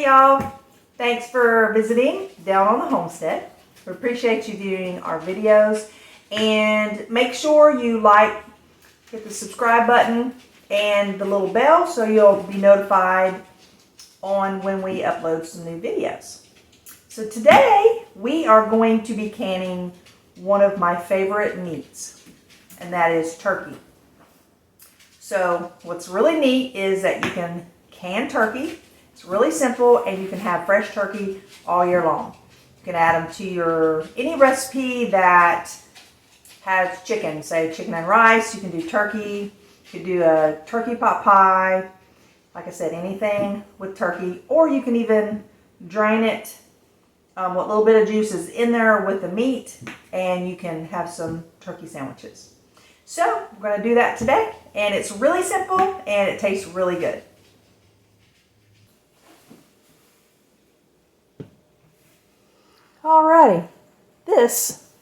Hey y'all, thanks for visiting down on the homestead. We appreciate you viewing our videos, and make sure you hit the subscribe button and the little bell so you'll be notified on when we upload some new videos. So today we are going to be canning one of my favorite meats, and that is turkey. So what's really neat is that you can can turkey. It's really simple, and you can have fresh turkey all year long. You can add them to any recipe that has chicken, say chicken and rice. You can do turkey. You can do a turkey pot pie. Like I said, anything with turkey, or you can even drain it. What little bit of juice is in there with the meat, and you can have some turkey sandwiches. So we're going to do that today, and it's really simple and it tastes really good. Alrighty, this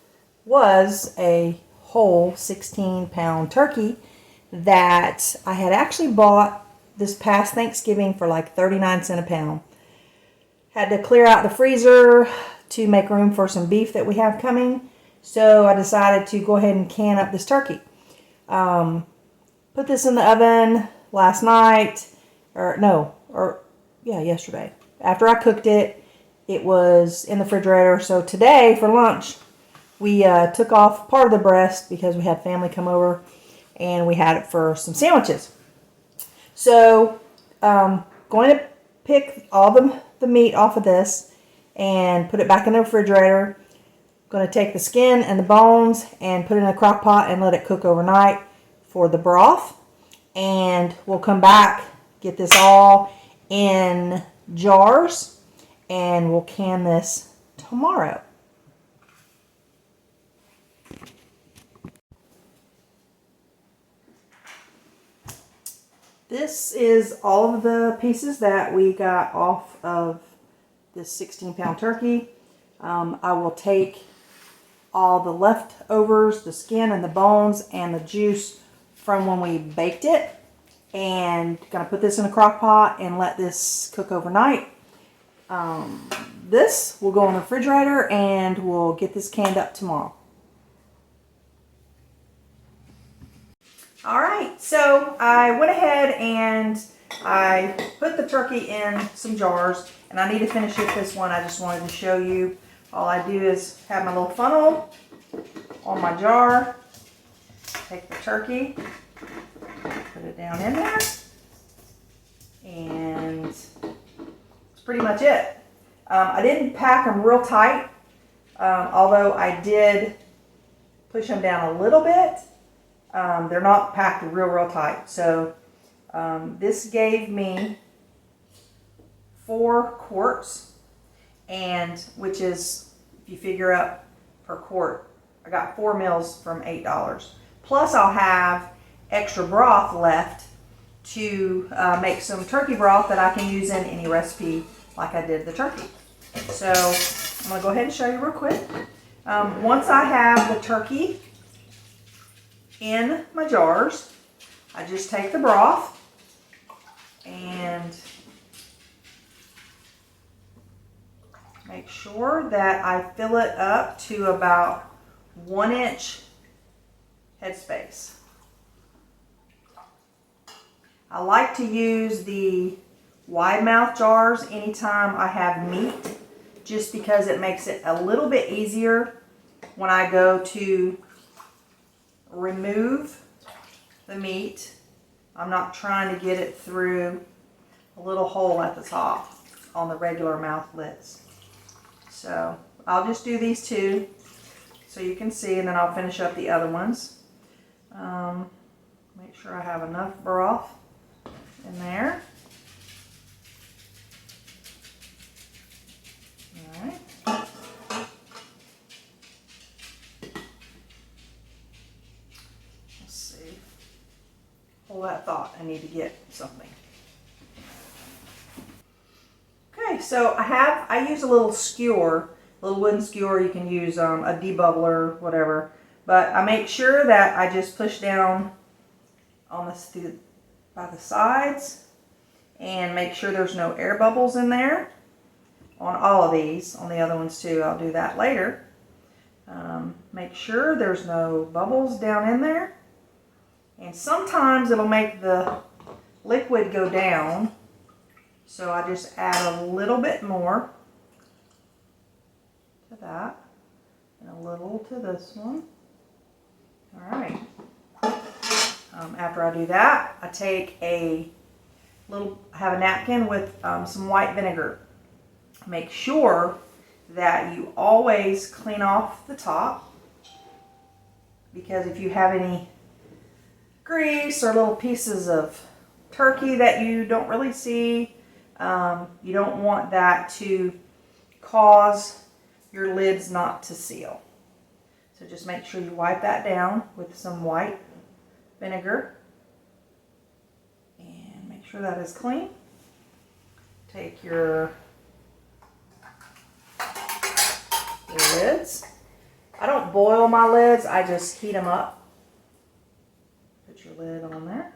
was a whole 16-pound turkey that I had actually bought this past Thanksgiving for like 39 cents a pound. Had to clear out the freezer to make room for some beef that we have coming, so I decided to go ahead and can up this turkey. Put this in the oven last night, yesterday. After I cooked it, it was in the refrigerator. So today for lunch, we took off part of the breast because we had family come over, and we had it for some sandwiches. So going to pick all the meat off of this and put it back in the refrigerator. Going to take the skin and the bones and put it in a crock pot and let it cook overnight for the broth. And we'll come back, get this all in jars, and we'll can this tomorrow. This is all of the pieces that we got off of this 16-pound turkey. I will take all the leftovers, the skin and the bones and the juice from when we baked it, and gonna put this in a crock pot and let this cook overnight. This will go in the refrigerator, and we'll get this canned up tomorrow. Alright, so I went ahead and I put the turkey in some jars, and I need to finish it this one. I just wanted to show you. All I do is have my little funnel on my jar, take the turkey, put it down in there, and that's pretty much it. I didn't pack them real tight, although I did push them down a little bit. They're not packed real tight. So this gave me 4 quarts, and which is, if you figure up per quart, I got 4 meals from $8. Plus I'll have extra broth left to make some turkey broth that I can use in any recipe like I did the turkey. So I'm going to go ahead and show you real quick. Once I have the turkey in my jars, I just take the broth and make sure that I fill it up to about 1 inch headspace. I like to use the wide mouth jars anytime I have meat, just because it makes it a little bit easier when I go to remove the meat. I'm not trying to get it through a little hole at the top on the regular mouth lids. So I'll just do these 2 so you can see, and then I'll finish up the other ones. Make sure I have enough broth in there. Alright. Let's see. Hold that thought. I need to get something. Okay, so I use a little skewer, a little wooden skewer. You can use a debubbler, whatever. But I make sure that I just push down on by the sides and make sure there's no air bubbles in there on all of these. On the other ones too, I'll do that later. Make sure there's no bubbles down in there. And sometimes it'll make the liquid go down. So I just add a little bit more to that and a little to this one. All right. After I do that, I take I have a napkin with some white vinegar. Make sure that you always clean off the top, because if you have any grease or little pieces of turkey that you don't really see, you don't want that to cause your lids not to seal. So just make sure you wipe that down with some white vinegar and make sure that is clean. Take your lids. I don't boil my lids, I just heat them up. Put your lid on there.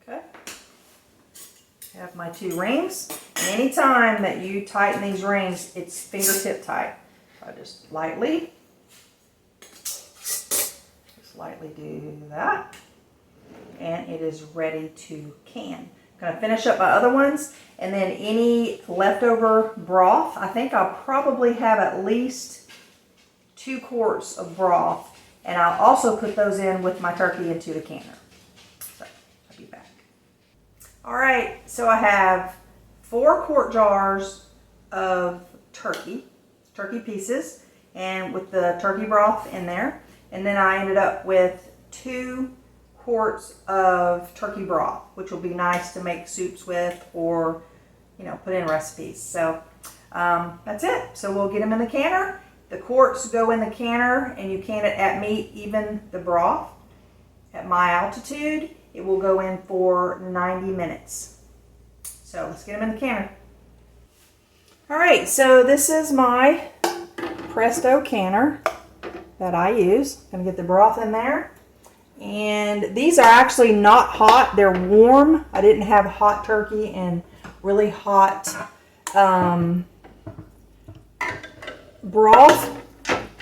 Okay. I have my 2 rings. And anytime that you tighten these rings, it's fingertip tight. So I just lightly do that. And it is ready to can. I'm going to finish up my other ones, and then any leftover broth, I think I'll probably have at least 2 quarts of broth, and I'll also put those in with my turkey into the canner. So I'll be back. All right, so I have 4 quart jars of turkey pieces, and with the turkey broth in there, and then I ended up with 2 quarts of turkey broth, which will be nice to make soups with, or put in recipes. So that's it. So we'll get them in the canner. The quarts go in the canner, and you can it at meat, even the broth. At my altitude, it will go in for 90 minutes. So let's get them in the canner. All right, so this is my Presto canner that I use. I'm gonna get the broth in there. And these are actually not hot, they're warm. I didn't have hot turkey and really hot broth.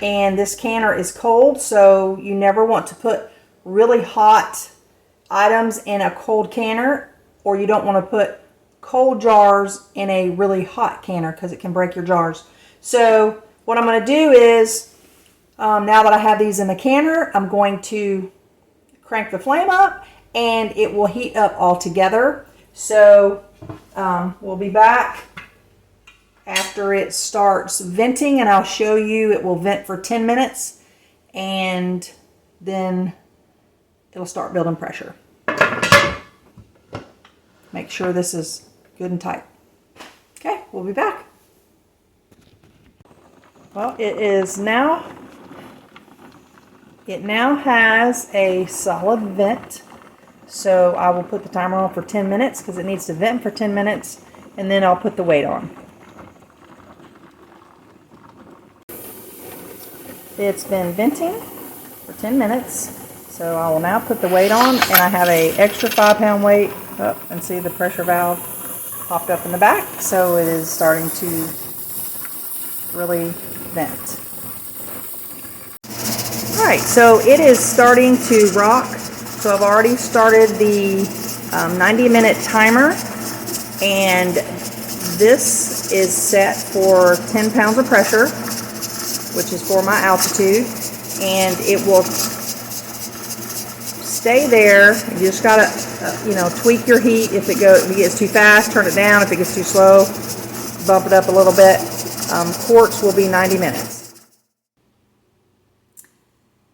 And this canner is cold, so you never want to put really hot items in a cold canner, or you don't want to put cold jars in a really hot canner because it can break your jars. So what I'm going to do is, now that I have these in the canner, I'm going to crank the flame up and it will heat up all together. So we'll be back after it starts venting, and I'll show you. It will vent for 10 minutes and then it'll start building pressure. Make sure this is good and tight. Okay, we'll be back. Well, it now has a solid vent. So I will put the timer on for 10 minutes because it needs to vent for 10 minutes, and then I'll put the weight on. It's been venting for 10 minutes. So I will now put the weight on, and I have a extra 5-pound weight up, and see the pressure valve popped up in the back. So it is starting to really vent. All right, so it is starting to rock. So I've already started the 90-minute timer, and this is set for 10 pounds of pressure, which is for my altitude, and it will stay there. You just gotta, tweak your heat. If it gets too fast, turn it down. If it gets too slow, bump it up a little bit. Quarts will be 90 minutes.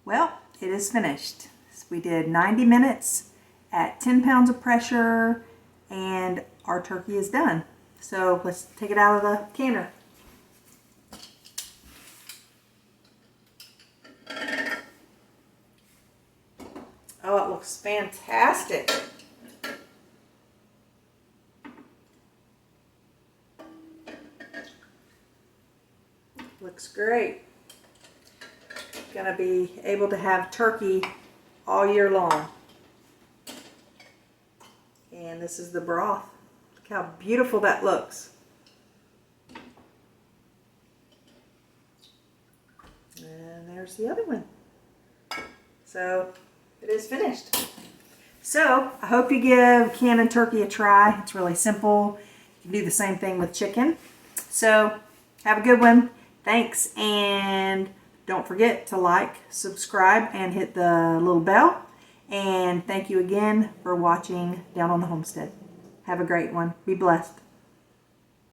Well, it is finished. We did 90 minutes at 10 pounds of pressure, and our turkey is done. So let's take it out of the canner. Oh, it looks fantastic. Looks great. Gonna be able to have turkey all year long. And this is the broth. Look how beautiful that looks. And there's the other one. So it is finished. So I hope you give canning turkey a try. It's really simple. You can do the same thing with chicken. So have a good one. Thanks, and don't forget to like, subscribe, and hit the little bell. And thank you again for watching Down on the Homestead. Have a great one. Be blessed.